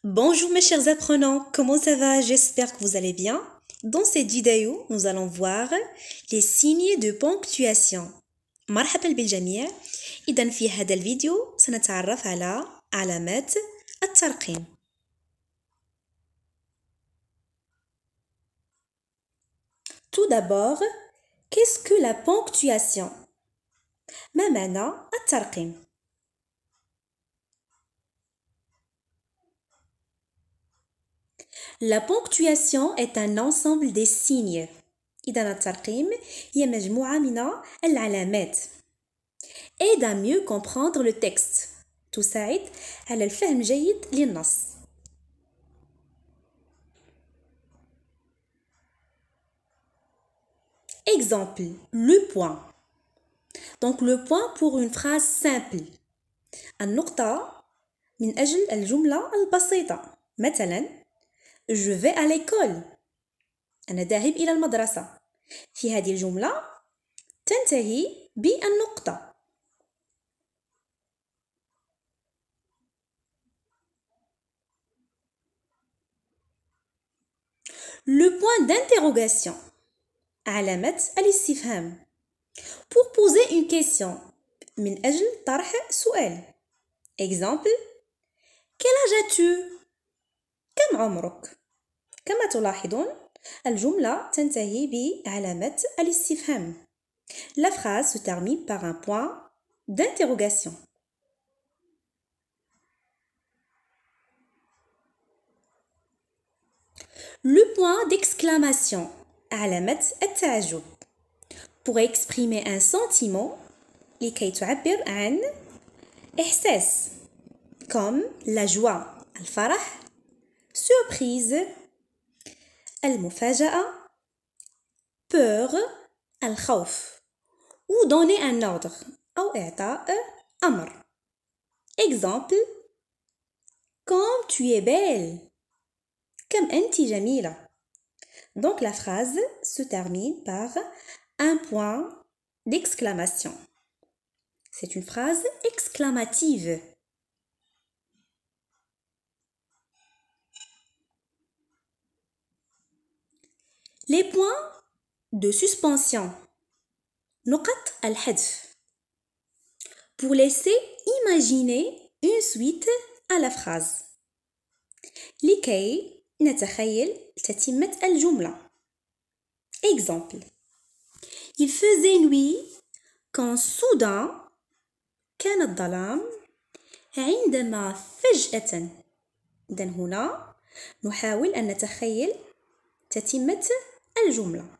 Bonjour mes chers apprenants, comment ça va? J'espère que vous allez bien. Dans cette vidéo, nous allons voir les signes de ponctuation. مرحبا بالجميع. إذن في هذا الفيديو سنتعرف على علامات الترقيم. Tout d'abord, qu'est-ce que la ponctuation? ما معنى الترقيم؟ La ponctuation est un ensemble des signes. إذن الترقيم هي مجموعة من العلامات. Aide à mieux comprendre le texte. تساعد على الفهم جيد للنص. Exemple, le point. Donc le point pour une phrase simple. النقطة من أجل الجملة البسيطة. مثلا Je vais à l'école. أنا ذاهب إلى المدرسة. في هذه الجملة تنتهي بالنقطة. Le point d'interrogation. علامة الاستفهام. Pour poser une question. من أجل طرح سؤال. Exemple. Quel âge as-tu? كم عمرك؟ كما تلاحظون الجملة تنتهي بعلامة الاستفهام. La phrase se termine par un point d'interrogation. Le point d'exclamation. علامة التعجب. Pour exprimer un sentiment لكي تعبر عن إحساس comme la joie الفرح surprise المفاجأة peur الخوف ou donner un ordre أو إعطاء أمر. Exemple. Comme tu es belle. كم أنت جميلة. Donc la phrase se termine par un point d'exclamation. C'est une phrase exclamative. Les points de suspension. نقط الحذف. Pour laisser imaginer une suite à la phrase. لكي نتخيل تتمة الجملة. Exemple. Il faisait nuit quand soudain كان الظلام عندما فجأة. إذن هنا نحاول أن نتخيل تتمة الجملة.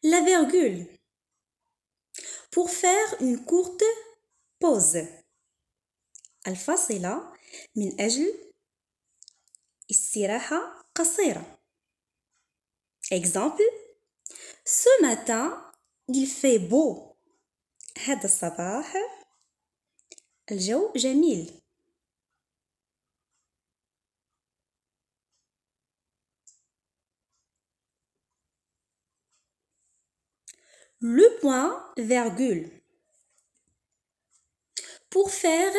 La virgule. Pour faire une courte pause. الفاصلة من أجل استراحة قصيرة. Exemple. Ce matin, il fait beau. هذا الصباح الجو جميل. Le point virgule. Pour faire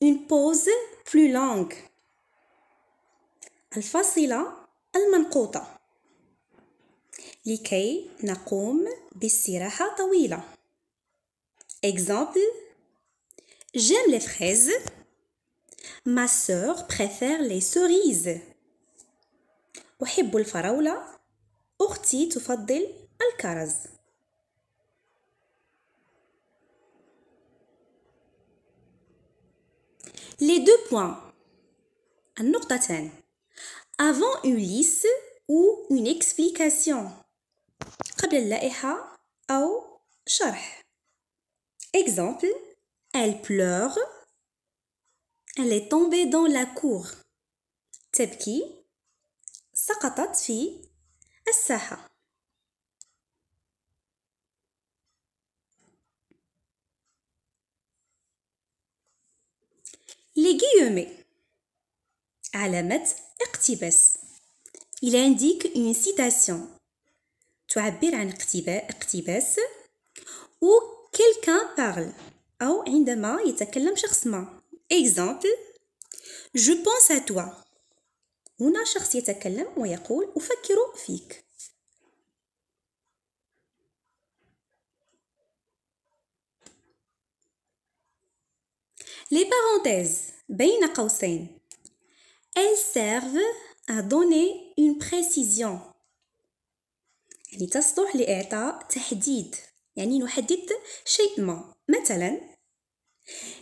une pause plus longue. الفاصلة المنقوطة. لكي نقوم باستراحة طويلة. Exemple. J'aime les fraises. Ma sœur préfère les cerises. أحب الفراولة. أختي تفضل الكرز. Les deux points. النقطتان. Avant une liste ou une explication. قبل اللائحة أو شرح. Exemple. Elle pleure. Elle est tombée dans la cour. تبكي. سقطت في الساحة. Les guillemets. علامة اقتباس. Il indique une citation. تعبر عن اقتباس ou quelqu'un parle أو عندما يتكلم شخص ما. Exemple, je pense à toi. هنا شخص يتكلم ويقول أفكر فيك. Les parenthèses بين قوسين elles servent à donner une précision. يعني تصلح لإعطاء تحديد، يعني نحدد شيء ما. مثلا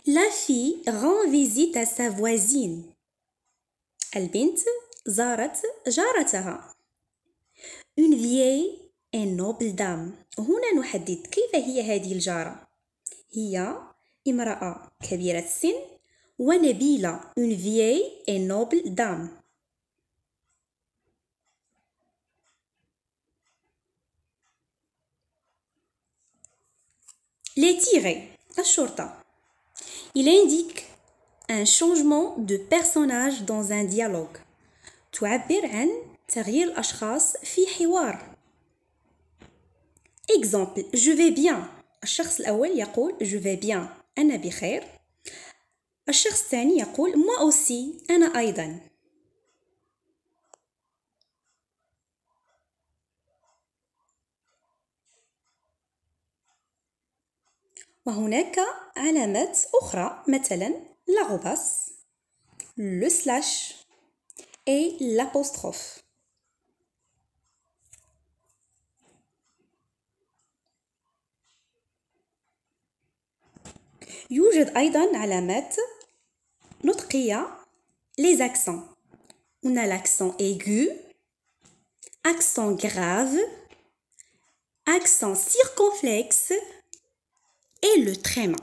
La fille rend visite à sa voisine. البنت زارت جارتها. Une vieille et noble dame. هنا نحدد كيف هي هذه الجارة. هي امرأة كبيرة السن ونبيلة. Une vieille et noble dame. Les tirets. الشرطة. Il indique un changement de personnage dans un dialogue. تعبر عن تغيير الأشخاص في حوار. Exemple, je vais bien. الشخص الأول يقول je vais bien. أنا بخير. الشخص الثاني يقول moi aussi. أنا أيضا. وهناك علامات أخرى مثلا l'arrobas, le slash et l'apostrophe. يوجد أيضا علامات نطقية les accents. On a l'accent aigu, accent grave, accent circonflexe et le tréma.